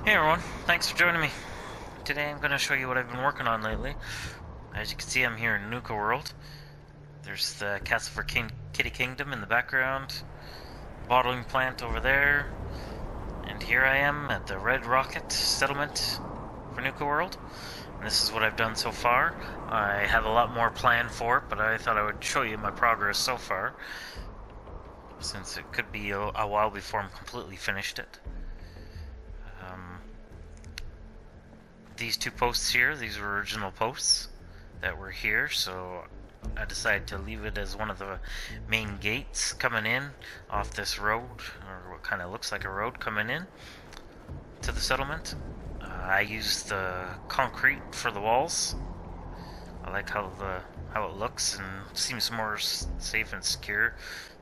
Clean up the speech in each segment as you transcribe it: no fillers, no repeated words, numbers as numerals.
Hey everyone, thanks for joining me. Today I'm going to show you what I've been working on lately. As you can see, I'm here in Nuka World. There's the Castle for Kitty Kingdom in the background, bottling plant over there, and here I am at the Red Rocket settlement for Nuka World. And this is what I've done so far. I have a lot more planned for it, but I thought I would show you my progress so far, since it could be a while before I'm completely finished it. These two posts here, these were original posts that were here, so I decided to leave it as one of the main gates coming in off this road, or what kind of looks like a road coming in to the settlement. I used the concrete for the walls. I like how it looks and seems more safe and secure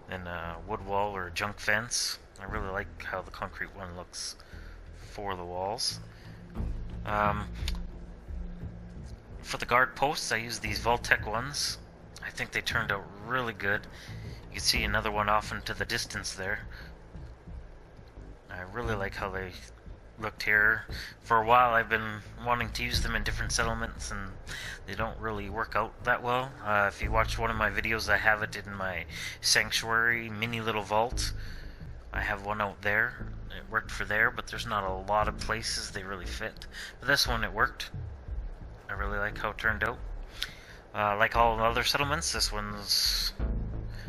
than a wood wall or a junk fence. I really like how the concrete one looks for the walls. For the guard posts, I used these Voltec ones. I think they turned out really good. You can see another one off into the distance there. I really like how they looked here. For a while I've been wanting to use them in different settlements and they don't really work out that well. If you watch one of my videos, I have it in my sanctuary mini little vault. I have one out there. It worked for there, but there's not a lot of places they really fit. But this one, it worked. I really like how it turned out. Like all other settlements, this one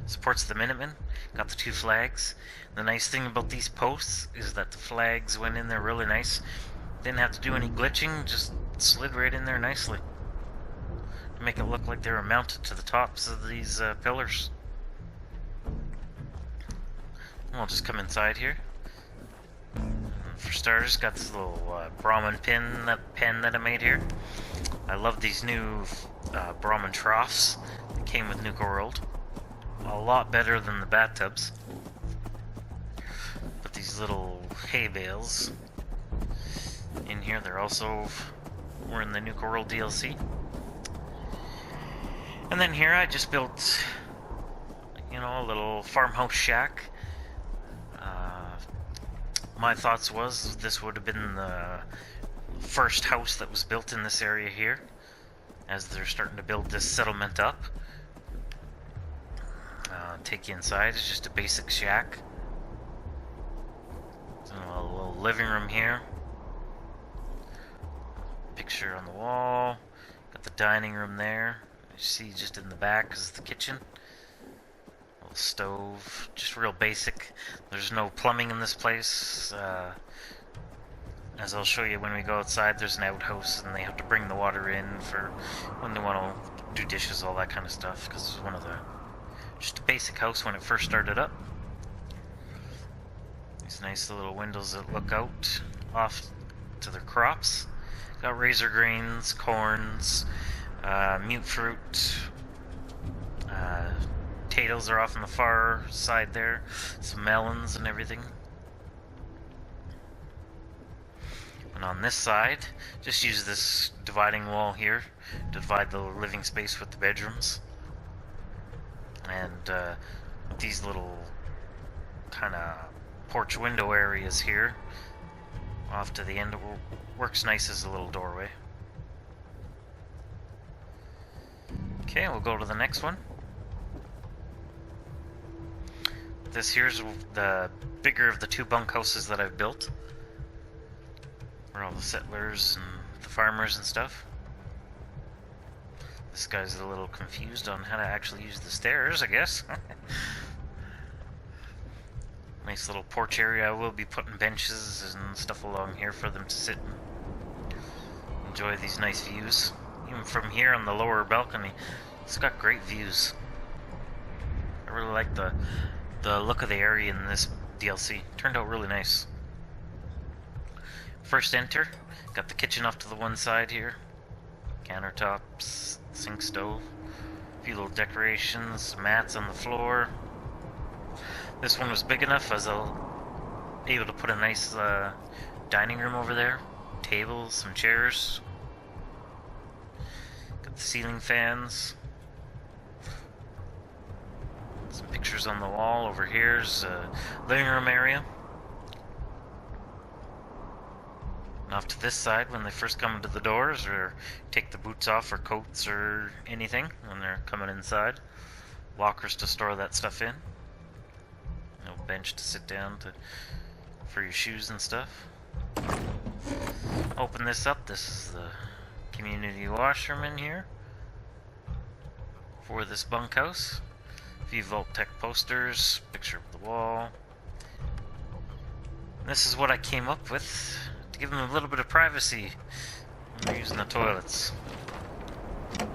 supports the Minutemen. Got the two flags. The nice thing about these posts is that the flags went in there really nice. Didn't have to do any glitching, just slid right in there nicely. To make it look like they were mounted to the tops of these pillars. We'll just come inside here. For starters, got this little Brahmin pen that I made here. I love these new Brahmin troughs that came with Nuka World. A lot better than the bathtubs. But these little hay bales in here, they're also were in the Nuka World DLC. And then here I just built, a little farmhouse shack. My thoughts was this would have been the first house that was built in this area here, as they're starting to build this settlement up. Take you inside. It's just a basic shack. A little living room here. Picture on the wall. Got the dining room there. You see just in the back is the kitchen. Little stove. Just real basic. There's no plumbing in this place. As I'll show you when we go outside, there's an outhouse and they have to bring the water in for when they want to do dishes, all that kind of stuff, because it's just a basic house when it first started up. These nice little windows that look out off to their crops. Got razor grains, corns, mute fruit, potatoes are off on the far side there, some melons and everything. And on this side, just use this dividing wall here to divide the living space with the bedrooms. And these little kind of porch window areas here off to the end works nice as a little doorway. Okay, we'll go to the next one. This here's the bigger of the two bunkhouses that I've built, where all the settlers and the farmers and stuff. This guy's a little confused on how to actually use the stairs, I guess. Nice little porch area. I will be putting benches and stuff along here for them to sit and enjoy these nice views. Even from here on the lower balcony, it's got great views. I really like the look of the area in this DLC. Turned out really nice. First enter, got the kitchen off to the one side here. Countertops, sink stove, a few little decorations, mats on the floor. This one was big enough as I'll be able to put a nice dining room over there. Tables, some chairs. Got the ceiling fans. Some pictures on the wall. Over here's a living room area. And off to this side when they first come into the doors, or take the boots off or coats or anything when they're coming inside. Lockers to store that stuff in. No bench to sit down for your shoes and stuff. Open this up. This is the community washroom in here for this bunkhouse. A few Vault-Tec posters, picture of the wall. This is what I came up with to give them a little bit of privacy when they're using the toilets. It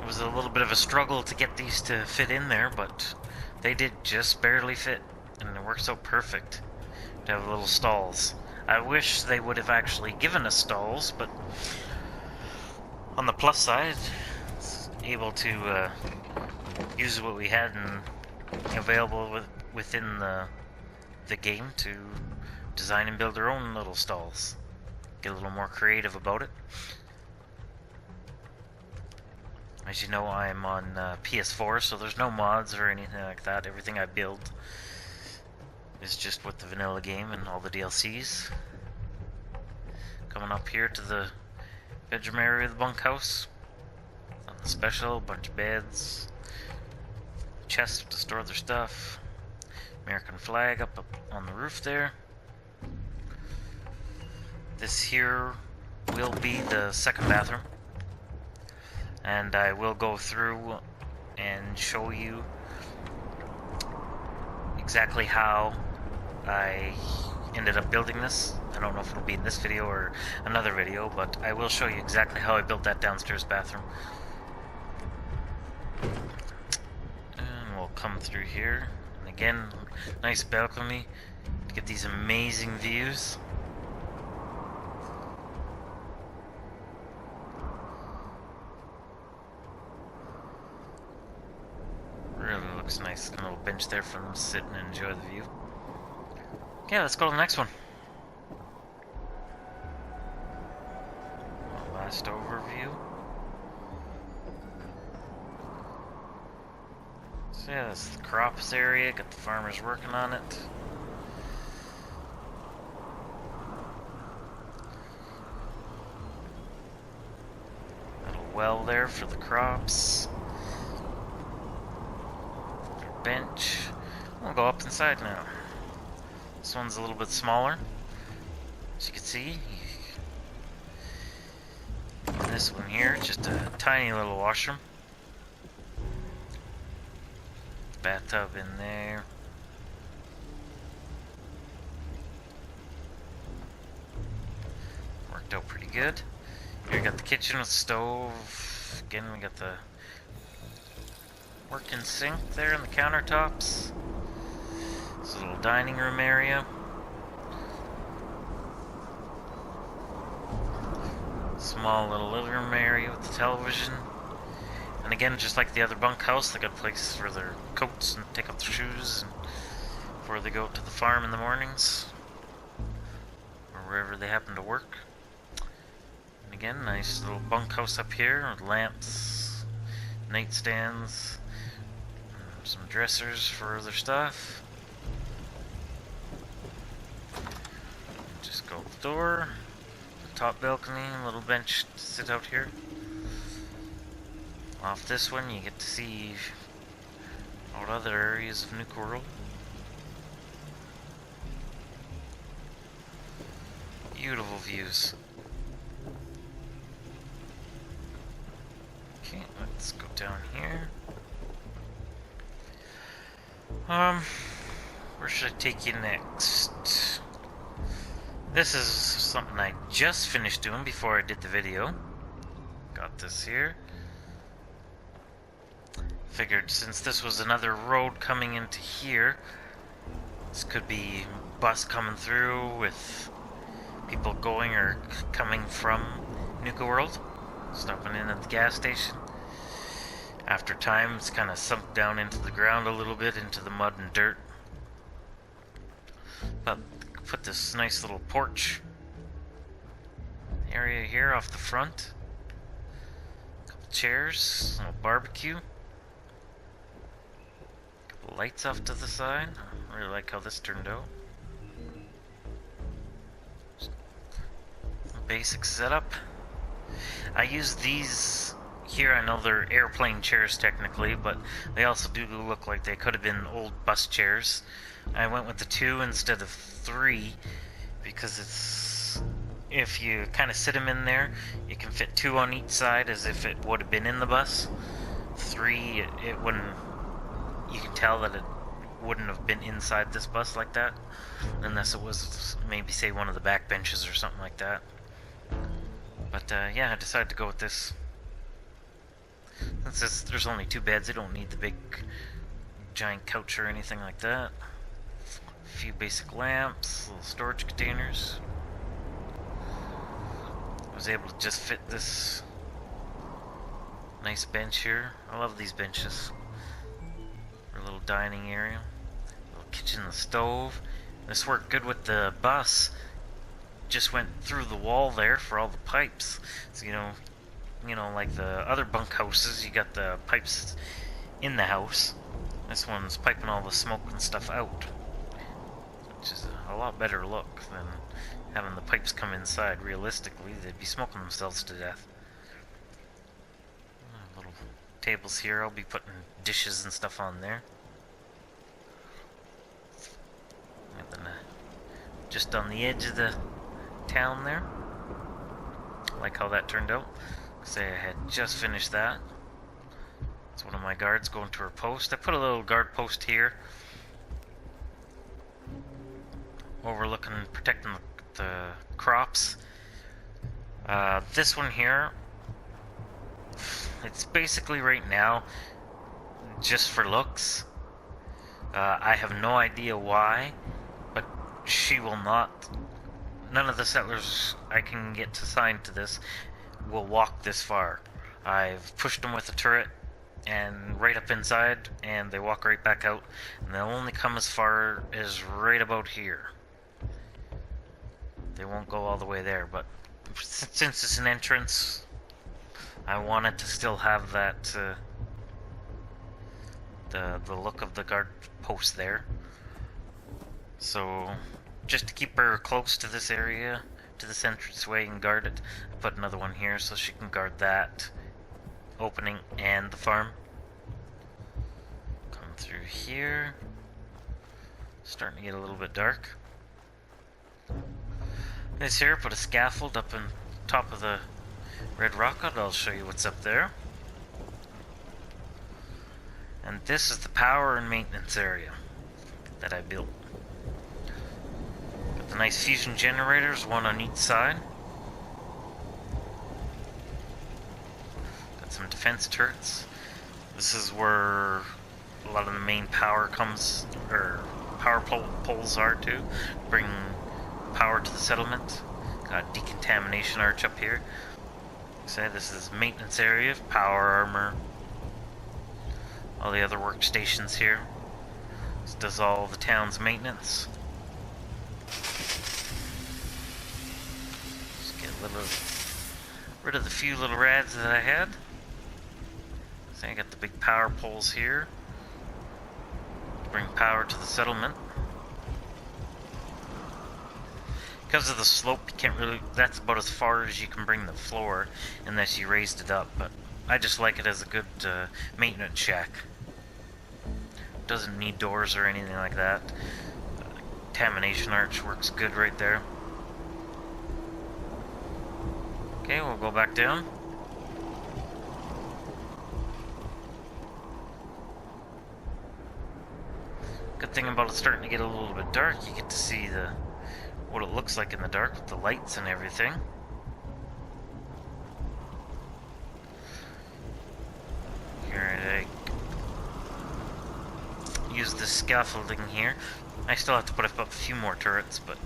was a little bit of a struggle to get these to fit in there, but they did just barely fit, and it works out perfect to have little stalls. I wish they would have actually given us stalls, but on the plus side, it's able to use what we had and available within the game to design and build their own little stalls. Get a little more creative about it. As you know, I'm on PS4, so there's no mods or anything like that. Everything I build is just with the vanilla game and all the DLCs. Coming up here to the bedroom area of the bunkhouse. Nothing special, a bunch of beds, chests to store their stuff, American flag up on the roof there. This here will be the second bathroom, and I will go through and show you exactly how I ended up building this. I don't know if it'll be in this video or another video, but I will show you exactly how I built that downstairs bathroom. And we'll come through here, and again, nice balcony to get these amazing views. Really looks nice. Got a little bench there for them to sit and enjoy the view. Yeah, let's go to the next one. Last overview. So yeah, that's the crops area. Got the farmers working on it. Little well there for the crops. Bench. We'll go up inside now. This one's a little bit smaller, as you can see. And this one here, just a tiny little washroom. Bathtub in there. Worked out pretty good. Here we got the kitchen with stove. Again, we got the working sink there and the countertops. This little dining room area. Small little living room area with the television. And again, just like the other bunkhouse, they got places for their coats and take off their shoes and before they go to the farm in the mornings or wherever they happen to work. And again, nice little bunkhouse up here with lamps, nightstands, some dressers for other stuff. Just go to the door, the top balcony, a little bench to sit out here. Off this one, you get to see all other areas of Nuka World. Beautiful views. Okay, let's go down here. Where should I take you next? This is something I just finished doing before I did the video. Got this here. Figured since this was another road coming into here, this could be a bus coming through with people going or coming from Nuka World, stopping in at the gas station. After time, it's kind of sunk down into the ground a little bit, into the mud and dirt. But put this nice little porch area here off the front. Couple chairs, a little barbecue. Couple lights off to the side. I really like how this turned out. basic setup. I use these here. I know they're airplane chairs technically, but they also do look like they could have been old bus chairs. I went with the 2 instead of 3 because it's, if you kind of sit them in there, you can fit 2 on each side as if it would have been in the bus. 3, it wouldn't, you can tell that it wouldn't have been inside this bus like that, unless it was maybe, say, one of the back benches or something like that. But yeah, I decided to go with this. Since there's only 2 beds, you don't need the big giant couch or anything like that. A few basic lamps, little storage containers. I was able to just fit this nice bench here. I love these benches. A little dining area, little kitchen and stove. This worked good with the bus. Just went through the wall there for all the pipes. So you know, like the other bunkhouses, you got the pipes in the house. This one's piping all the smoke and stuff out, which is a lot better look than having the pipes come inside. Realistically, they'd be smoking themselves to death. Little tables here. I'll be putting dishes and stuff on there. And then, just on the edge of the town there. I like how that turned out. Say I had just finished that. It's one of my guards going to her post. I put a little guard post here, overlooking, protecting the crops. This one here, it's basically right now just for looks. I have no idea why, but she will not. None of the settlers I can get to sign to this will walk this far. I've pushed them with a turret and right up inside, and they walk right back out, and they'll only come as far as right about here. They won't go all the way there, but since it's an entrance, I wanted to still have that the look of the guard post there. So just to keep her close to this area, to this entranceway, and guard it, I put another one here so she can guard that opening and the farm. Come through here. Starting to get a little bit dark. This here, put a scaffold up on top of the red rocket. I'll show you what's up there. And this is the power and maintenance area that I built. Got the nice fusion generators, one on each side. Got some defense turrets. This is where a lot of the main power comes, or power poles are to bring power to the settlement. Got decontamination arch up here. So this is maintenance area, power armor, all the other workstations here. This does all the town's maintenance. Just get rid of the few little rads that I had. So I got the big power poles here to bring power to the settlement. Because of the slope, you can't really, that's about as far as you can bring the floor unless you raised it up, but I just like it as a good maintenance shack. Doesn't need doors or anything like that. Contamination arch works good right there. Okay, we'll go back down. Good thing about it starting to get a little bit dark, you get to see what it looks like in the dark with the lights and everything. Here, I use the scaffolding here. I still have to put up a few more turrets, but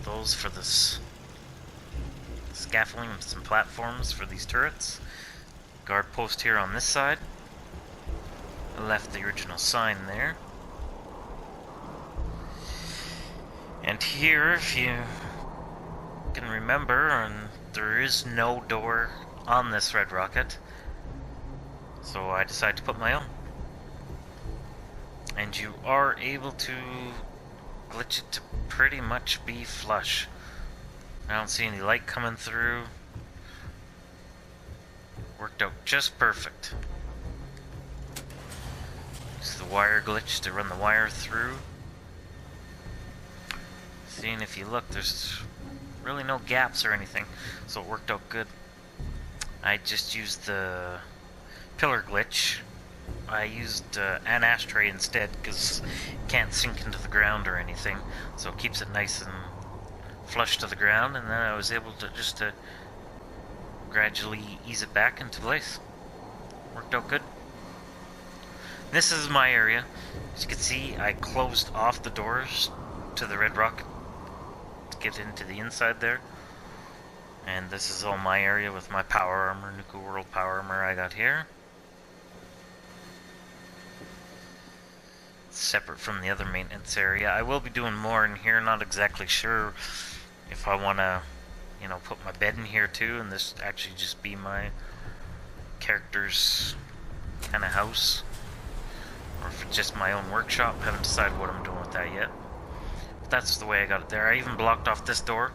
those for this scaffolding and some platforms for these turrets. Guard post here on this side. I left the original sign there. And here, if you can remember, and there is no door on this red rocket, so I decided to put my own. And you are able to glitch it to pretty much be flush. I don't see any light coming through. Worked out just perfect. Use the wire glitch to run the wire through. Seeing if you look, there's really no gaps or anything, so it worked out good. I just used the pillar glitch. I used an ashtray instead because it can't sink into the ground or anything, so it keeps it nice and flush to the ground, and then I was able to just gradually ease it back into place. Worked out good. This is my area. As you can see, I closed off the doors to the red rocket to get into the inside there. And this is all my area with my power armor, Nuka World power armor I got here. Separate from the other maintenance area. I will be doing more in here, not exactly sure if I want to, you know, put my bed in here too, and this actually just be my character's kind of house. Or if it's just my own workshop. Haven't decided what I'm doing with that yet. But that's the way I got it there. I even blocked off this door.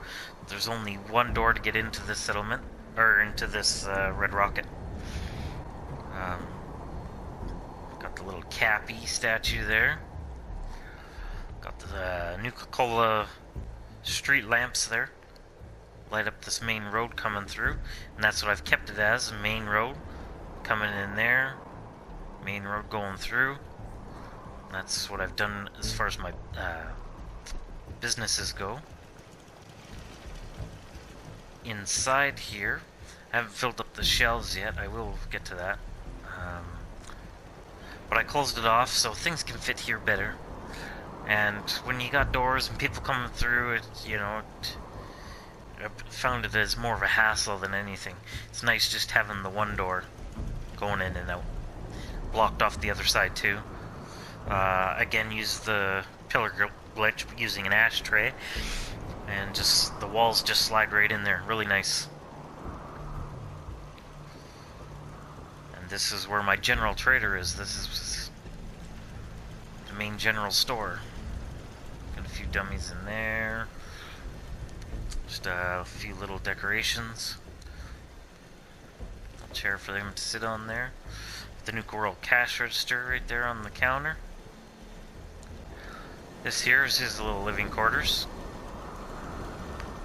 There's only one door to get into this settlement, or into this red rocket. Got the little Cappy statue there. Got the Nuka-Cola street lamps there. Light up this main road coming through. And that's what I've kept it as, a main road. Coming in there. Main road going through. That's what I've done as far as my businesses go. Inside here, I haven't filled up the shelves yet. I will get to that. But I closed it off so things can fit here better. And when you got doors and people coming through, it, you know, I found it as more of a hassle than anything. It's nice just having the one door going in and out. Blocked off the other side too. Again, use the pillar glitch using an ashtray, and just the walls just slide right in there. Really nice. And this is where my general trader is. This is the main general store. Got a few dummies in there. Just a few little decorations. A chair for them to sit on there. The Nuka World cash register right there on the counter. This here is his little living quarters.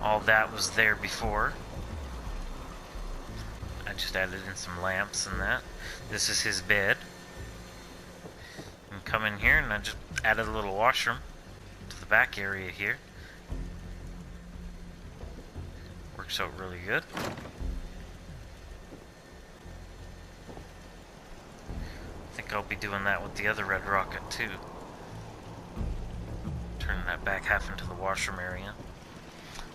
All that was there before. I just added in some lamps and that. This is his bed. And come in here and I just added a little washroom to the back area here. Works out really good. I think I'll be doing that with the other red rocket too. Turning that back half into the washroom area.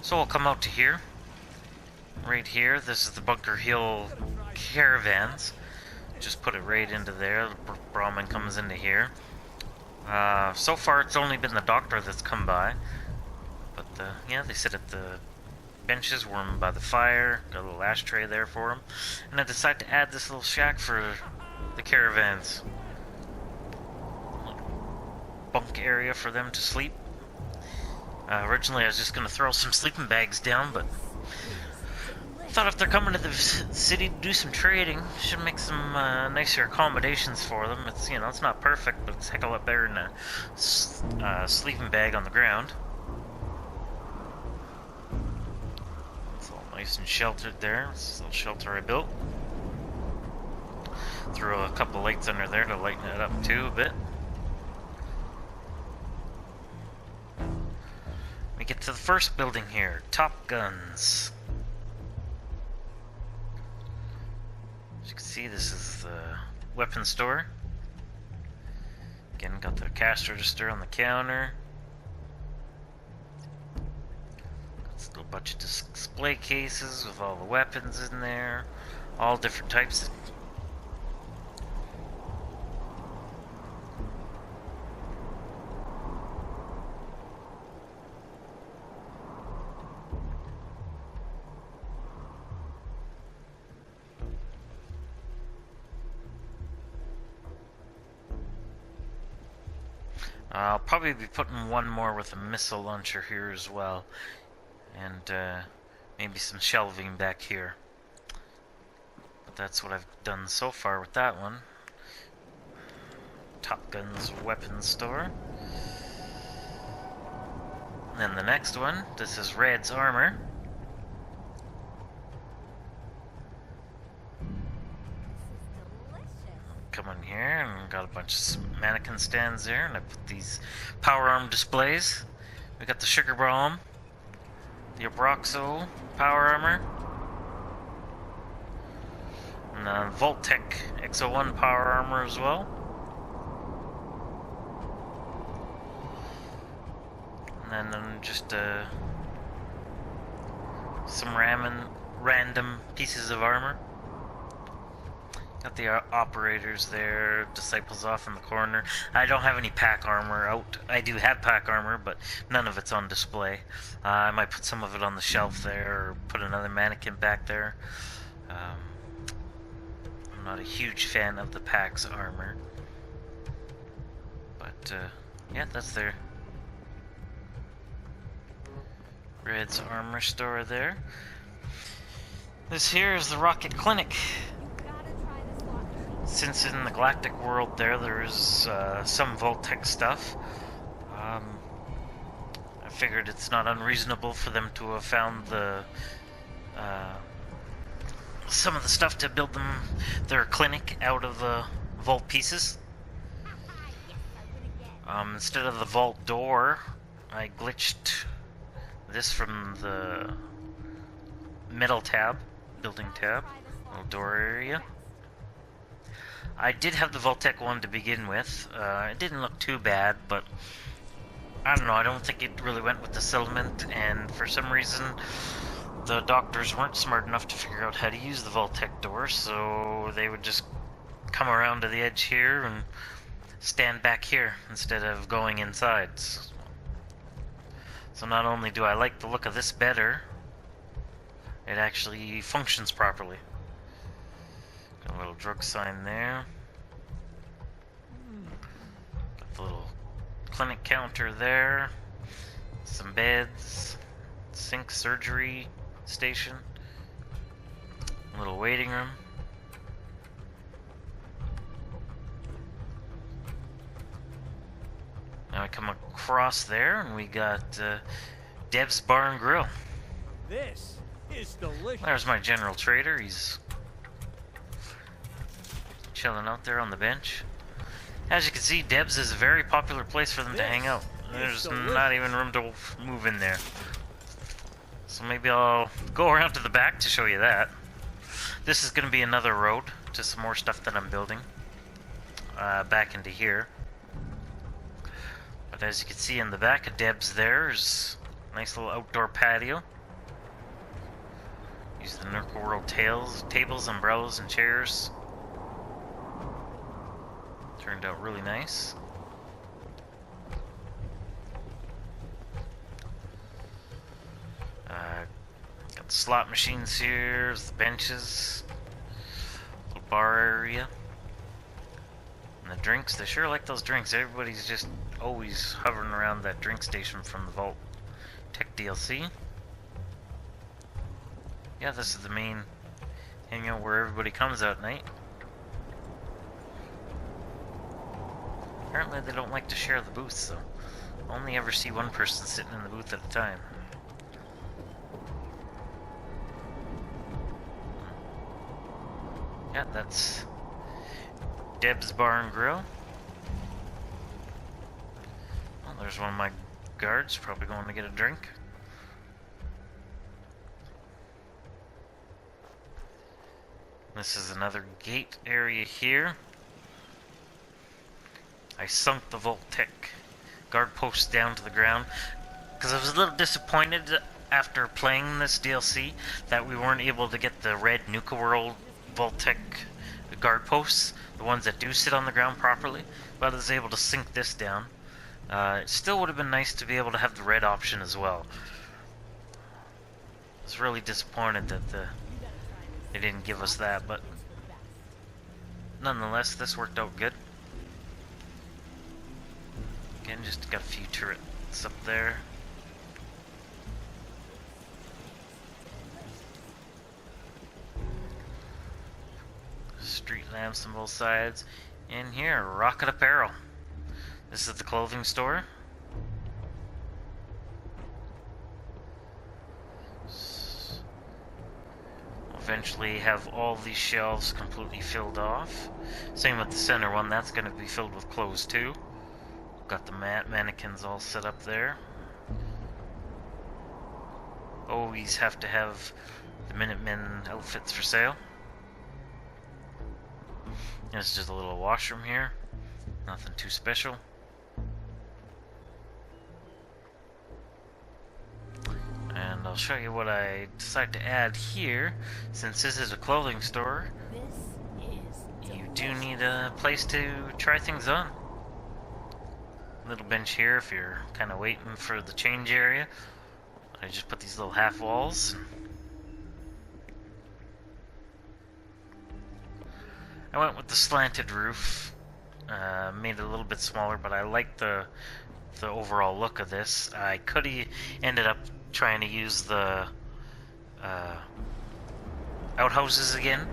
So I'll come out to here. Right here, this is the Bunker Hill caravans. Just put it right into there. The Brahmin comes into here. So far it's only been the doctor that's come by. But yeah, they sit at the benches, warm by the fire. Got a little ashtray there for them. And I decided to add this little shack for the caravans. Bunk area for them to sleep. Originally I was just going to throw some sleeping bags down, but I thought if they're coming to the city to do some trading, should make some nicer accommodations for them. It's, you know, it's not perfect, but it's a heck of a lot better than a sleeping bag on the ground. It's all nice and sheltered there. This little shelter I built. Threw a couple lights under there to lighten it up too a bit. We get to the first building here, Top Guns. As you can see, this is the weapon store. Again, got the cash register on the counter. Got still a bunch of display cases with all the weapons in there. All different types. I'll probably be putting one more with a missile launcher here as well. And Maybe some shelving back here. But that's what I've done so far with that one. Top Gun's weapons store. And then the next one, this is Red's armor. Come in here and got a bunch of mannequin stands there, and I put these power arm displays. We got the Sugar Bomb, the Abraxo power armor, and the Voltec X01 power armor as well. And then just some random pieces of armor. Got the operators there, disciples off in the corner. I don't have any pack armor out. I do have pack armor, but none of it's on display. I might put some of it on the shelf there, or put another mannequin back there. I'm not a huge fan of the pack's armor. But, yeah, that's their Red's armor store there. This here is the Rocket Clinic. Since in the Galactic world there is some Voltec stuff, I figured it's not unreasonable for them to have found the some of the stuff to build their clinic out of Vault pieces. Instead of the Vault door, I glitched this from the metal tab, building tab, little door area. I did have the Voltec one to begin with. It didn't look too bad, but I don't know, I don't think it really went with the settlement, and for some reason the doctors weren't smart enough to figure out how to use the Voltec door, so they would just come around to the edge here and stand back here instead of going inside. So not only do I like the look of this better, it actually functions properly. Got a little drug sign there. Got the little clinic counter there. Some beds. Sink surgery station. A little waiting room. Now I come across there and we got Deb's Bar and Grill. This is delicious. There's my general trader. He's chilling out there on the bench. As you can see, Deb's is a very popular place for them to hang out. There's not even room to move in there. So maybe I'll go around to the back to show you that. This is going to be another road to some more stuff that I'm building. Back into here. But as you can see in the back of Deb's there's a nice little outdoor patio. Use the Nuka World tables, umbrellas, and chairs. Turned out really nice. Got the slot machines here, the benches, little bar area, and the drinks. They sure like those drinks. Everybody's just always hovering around that drink station from the Vault Tech DLC. Yeah, this is the main hangout where everybody comes at night. Apparently they don't like to share the booth, so only ever see one person sitting in the booth at a time. Yeah, that's Deb's Bar and Grill. Well, there's one of my guards, probably going to get a drink. This is another gate area here. I sunk the Voltec guard posts down to the ground because I was a little disappointed after playing this DLC that we weren't able to get the red Nuka World Voltec guard posts, the ones that do sit on the ground properly, but I was able to sink this down. It still would have been nice to be able to have the red option as well. I was really disappointed that they didn't give us that, but nonetheless, this worked out good. Again, just got a few turrets up there. street lamps on both sides. In here, Rocket Apparel. This is the clothing store. Eventually have all these shelves completely filled off. Same with the center one, that's going to be filled with clothes too. Got the mannequins all set up there. Always have to have the Minutemen outfits for sale. This is just a little washroom here. Nothing too special. And I'll show you what I decided to add here. Since this is a clothing store, you do need a place to try things on. Little bench here if you're kind of waiting for the change area. I just put these little half walls. I went with the slanted roof. Made it a little bit smaller, but I like the overall look of this. I could have ended up trying to use the outhouses again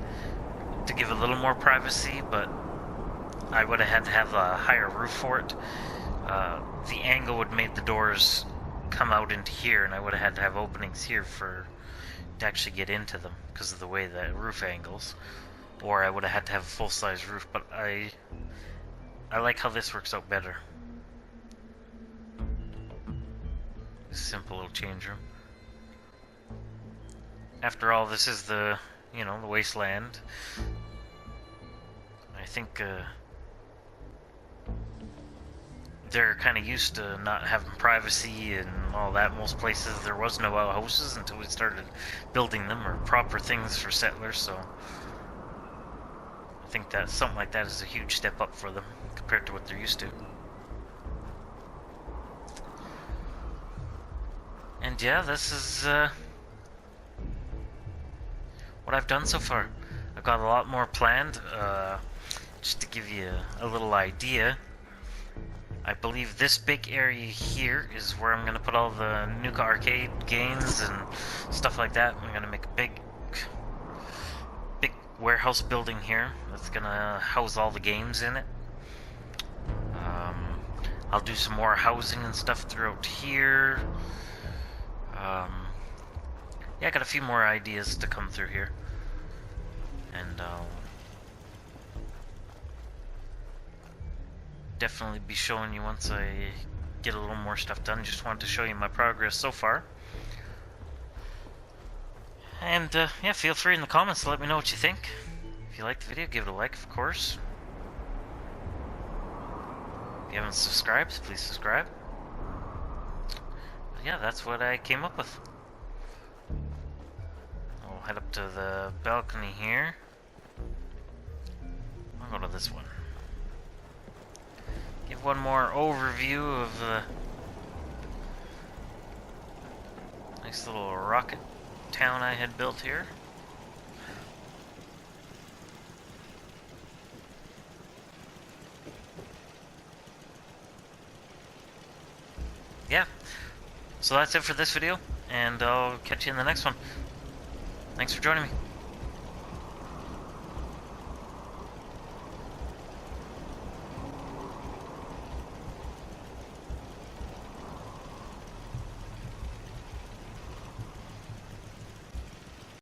to give a little more privacy, but I would have had to have a higher roof for it. The angle would have made the doors come out into here, and I would have had to have openings here to actually get into them because of the way the roof angles. Or I would have had to have a full-size roof, but I like how this works out better. Simple little change room. After all, this is the wasteland. I think they're kind of used to not having privacy and all that. Most places there was no outhouses until we started building them, or proper things for settlers, so I think that something like that is a huge step up for them compared to what they're used to. And yeah, this is what I've done so far. I've got a lot more planned. Just to give you a little idea, I believe this big area here is where I'm going to put all the Nuka arcade games and stuff like that. I'm going to make a big warehouse building here that's going to house all the games in it. I'll do some more housing and stuff throughout here. Yeah, I got a few more ideas to come through here, and I'll definitely be showing you once I get a little more stuff done. Just wanted to show you my progress so far. And yeah, feel free in the comments to let me know what you think. If you liked the video, give it a like, of course. If you haven't subscribed, please subscribe. But yeah, that's what I came up with. I'll head up to the balcony here. I'll go to this one. Give one more overview of the nice little rocket town I had built here. Yeah, so that's it for this video, and I'll catch you in the next one. Thanks for joining me.